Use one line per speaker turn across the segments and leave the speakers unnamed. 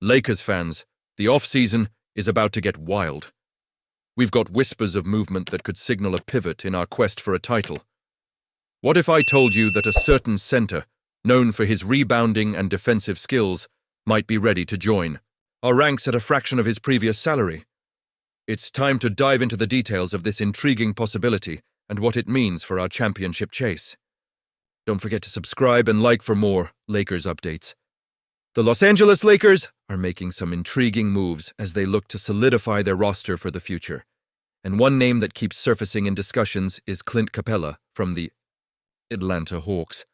Lakers fans, the off-season is about to get wild. We've got whispers of movement that could signal a pivot in our quest for a title. What if I told you that a certain center, known for his rebounding and defensive skills, might be ready to join our ranks at a fraction of his previous salary? It's time to dive into the details of this intriguing possibility and what it means for our championship chase. Don't forget to subscribe and like for more Lakers updates. The Los Angeles Lakers are making some intriguing moves as they look to solidify their roster for the future. And one name that keeps surfacing in discussions is Clint Capela from the Atlanta Hawks.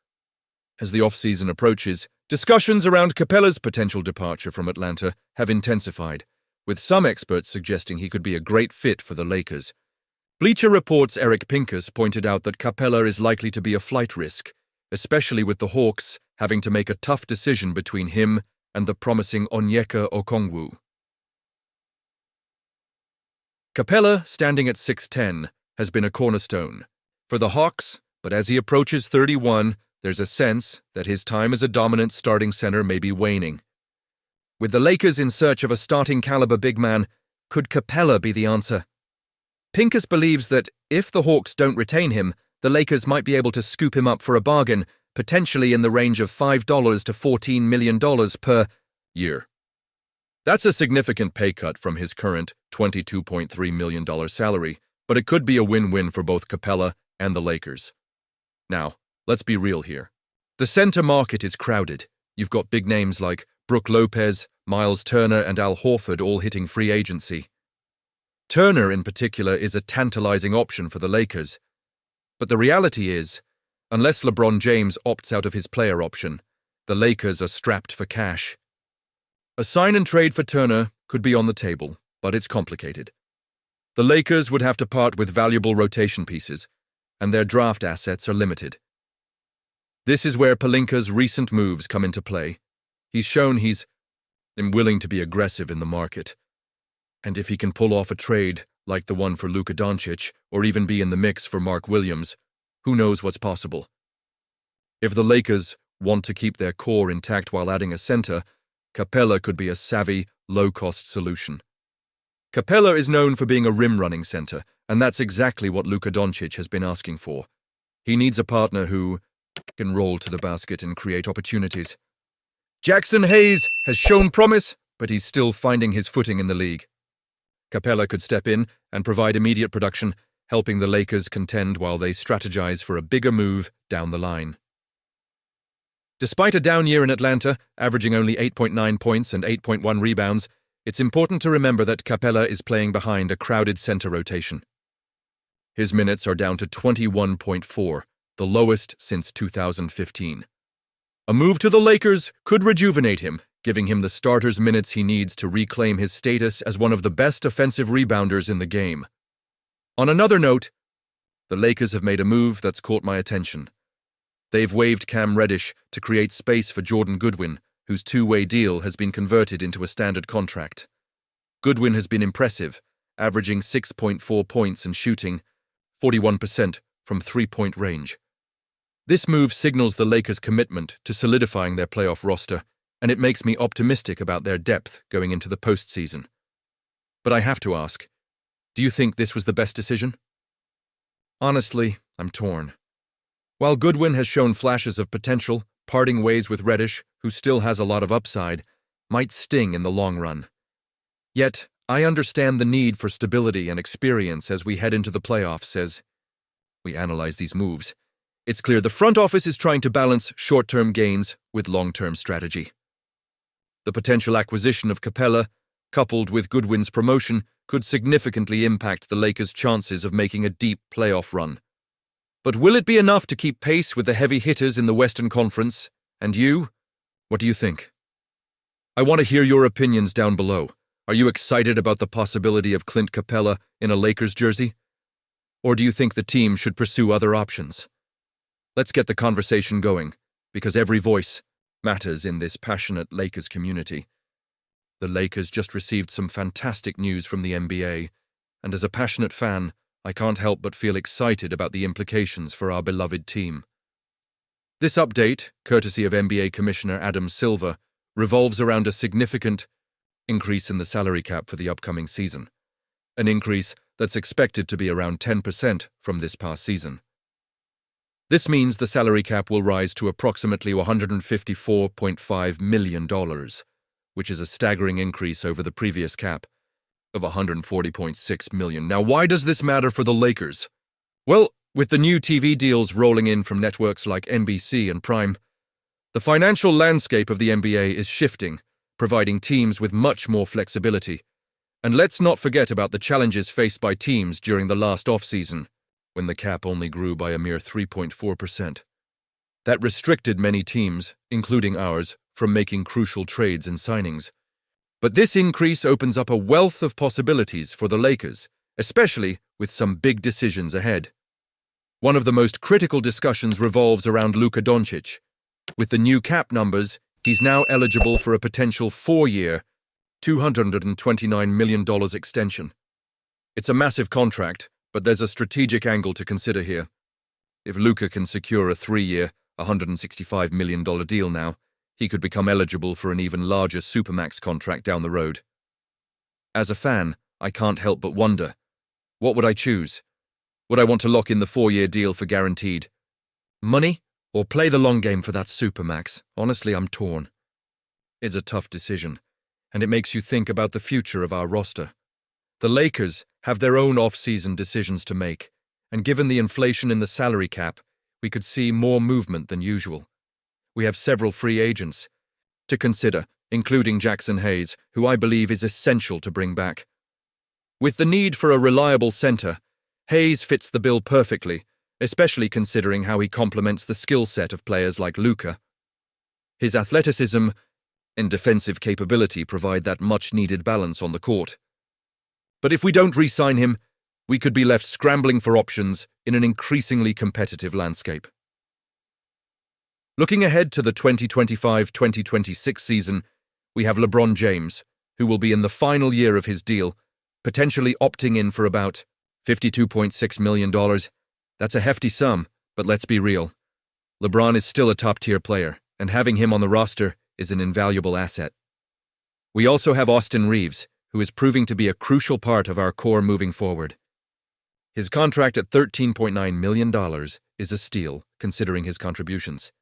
As the offseason approaches, discussions around Capela's potential departure from Atlanta have intensified, with some experts suggesting he could be a great fit for the Lakers. Bleacher Report's Eric Pincus pointed out that Capela is likely to be a flight risk, especially with the Hawks having to make a tough decision between him and the promising Onyeka Okongwu. Capela, standing at 6'10", has been a cornerstone for the Hawks, but as he approaches 31, there's a sense that his time as a dominant starting center may be waning. With the Lakers in search of a starting-caliber big man, could Capela be the answer? Pincus believes that if the Hawks don't retain him, the Lakers might be able to scoop him up for a bargain, potentially in the range of $5 to $14 million per year. That's a significant pay cut from his current $22.3 million salary, but it could be a win-win for both Capela and the Lakers. Now, let's be real here. The center market is crowded. You've got big names like Brook Lopez, Miles Turner, and Al Horford all hitting free agency. Turner, in particular, is a tantalizing option for the Lakers. But the reality is, unless LeBron James opts out of his player option, the Lakers are strapped for cash. A sign and trade for Turner could be on the table, but it's complicated. The Lakers would have to part with valuable rotation pieces, and their draft assets are limited. This is where Pelinka's recent moves come into play. He's shown he's willing to be aggressive in the market. And if he can pull off a trade like the one for Luka Doncic, or even be in the mix for Mark Williams, who knows what's possible? If the Lakers want to keep their core intact while adding a center, Capela could be a savvy, low-cost solution. Capela is known for being a rim-running center, and that's exactly what Luka Doncic has been asking for. He needs a partner who can roll to the basket and create opportunities. Jackson Hayes has shown promise, but he's still finding his footing in the league. Capela could step in and provide immediate production, helping the Lakers contend while they strategize for a bigger move down the line. Despite a down year in Atlanta, averaging only 8.9 points and 8.1 rebounds, it's important to remember that Capela is playing behind a crowded center rotation. His minutes are down to 21.4, the lowest since 2015. A move to the Lakers could rejuvenate him, giving him the starter's minutes he needs to reclaim his status as one of the best offensive rebounders in the game. On another note, the Lakers have made a move that's caught my attention. They've waived Cam Reddish to create space for Jordan Goodwin, whose two-way deal has been converted into a standard contract. Goodwin has been impressive, averaging 6.4 points and shooting 41% from three-point range. This move signals the Lakers' commitment to solidifying their playoff roster, and it makes me optimistic about their depth going into the postseason. But I have to ask, do you think this was the best decision? Honestly, I'm torn. While Goodwin has shown flashes of potential, parting ways with Reddish, who still has a lot of upside, might sting in the long run. Yet, I understand the need for stability and experience as we head into the playoffs as we analyze these moves. It's clear the front office is trying to balance short-term gains with long-term strategy. The potential acquisition of Capela, coupled with Goodwin's promotion, could significantly impact the Lakers' chances of making a deep playoff run. But will it be enough to keep pace with the heavy hitters in the Western Conference? And you? What do you think? I want to hear your opinions down below. Are you excited about the possibility of Clint Capela in a Lakers jersey? Or do you think the team should pursue other options? Let's get the conversation going, because every voice matters in this passionate Lakers community. The Lakers just received some fantastic news from the NBA, and as a passionate fan, I can't help but feel excited about the implications for our beloved team. This update, courtesy of NBA Commissioner Adam Silver, revolves around a significant increase in the salary cap for the upcoming season, an increase that's expected to be around 10% from this past season. This means the salary cap will rise to approximately $154.5 million, which is a staggering increase over the previous cap of $140.6 million. Now, why does this matter for the Lakers? Well, with the new TV deals rolling in from networks like NBC and Prime, the financial landscape of the NBA is shifting, providing teams with much more flexibility. And let's not forget about the challenges faced by teams during the last offseason, when the cap only grew by a mere 3.4%. That restricted many teams, including ours, from making crucial trades and signings. But this increase opens up a wealth of possibilities for the Lakers, especially with some big decisions ahead. One of the most critical discussions revolves around Luka Doncic. With the new cap numbers, he's now eligible for a potential 4-year, $229 million extension. It's a massive contract, but there's a strategic angle to consider here. If Luka can secure a 3-year, $165 million deal now, he could become eligible for an even larger Supermax contract down the road. As a fan, I can't help but wonder, what would I choose? Would I want to lock in the 4-year deal for guaranteed money, or play the long game for that Supermax? Honestly, I'm torn. It's a tough decision, and it makes you think about the future of our roster. The Lakers have their own off-season decisions to make, and given the inflation in the salary cap, we could see more movement than usual. We have several free agents to consider, including Jackson Hayes, who I believe is essential to bring back. With the need for a reliable center, Hayes fits the bill perfectly, especially considering how he complements the skill set of players like Luka. His athleticism and defensive capability provide that much-needed balance on the court. But if we don't re-sign him, we could be left scrambling for options in an increasingly competitive landscape. Looking ahead to the 2025-2026 season, we have LeBron James, who will be in the final year of his deal, potentially opting in for about $52.6 million. That's a hefty sum, but let's be real. LeBron is still a top-tier player, and having him on the roster is an invaluable asset. We also have Austin Reeves, who is proving to be a crucial part of our core moving forward. His contract at $13.9 million is a steal, considering his contributions.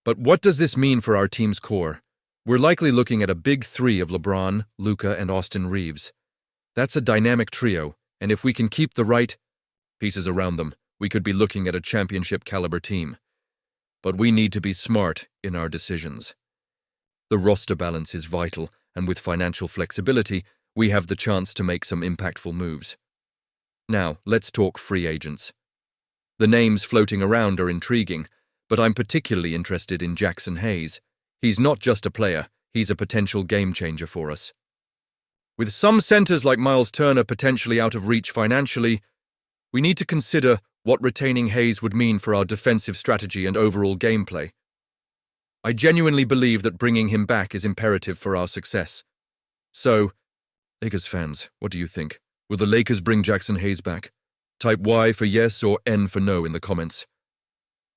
But what does this mean for our team's core? We're likely looking at a big three of LeBron, Luka, and Austin Reeves. That's a dynamic trio, and if we can keep the right pieces around them, we could be looking at a championship-caliber team. But we need to be smart in our decisions. The roster balance is vital, and with financial flexibility, we have the chance to make some impactful moves. Now, let's talk free agents. The names floating around are intriguing, but I'm particularly interested in Jackson Hayes. He's not just a player, he's a potential game-changer for us. With some centers like Miles Turner potentially out of reach financially, we need to consider what retaining Hayes would mean for our defensive strategy and overall gameplay. I genuinely believe that bringing him back is imperative for our success. So, Lakers fans, what do you think? Will the Lakers bring Jackson Hayes back? Type Y for yes or N for no in the comments.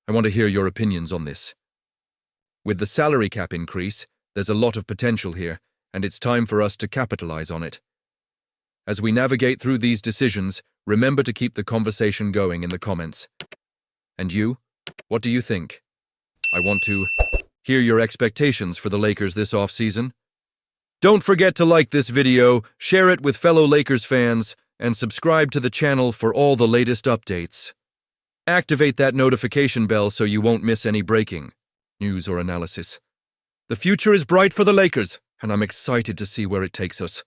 I want to hear your opinions on this. With the salary cap increase, there's a lot of potential here, and it's time for us to capitalize on it. As we navigate through these decisions, remember to keep the conversation going in the comments. And you? What do you think? I want to hear your expectations for the Lakers this offseason. Don't forget to like this video, share it with fellow Lakers fans, and subscribe to the channel for all the latest updates. Activate that notification bell so you won't miss any breaking news or analysis. The future is bright for the Lakers, and I'm excited to see where it takes us.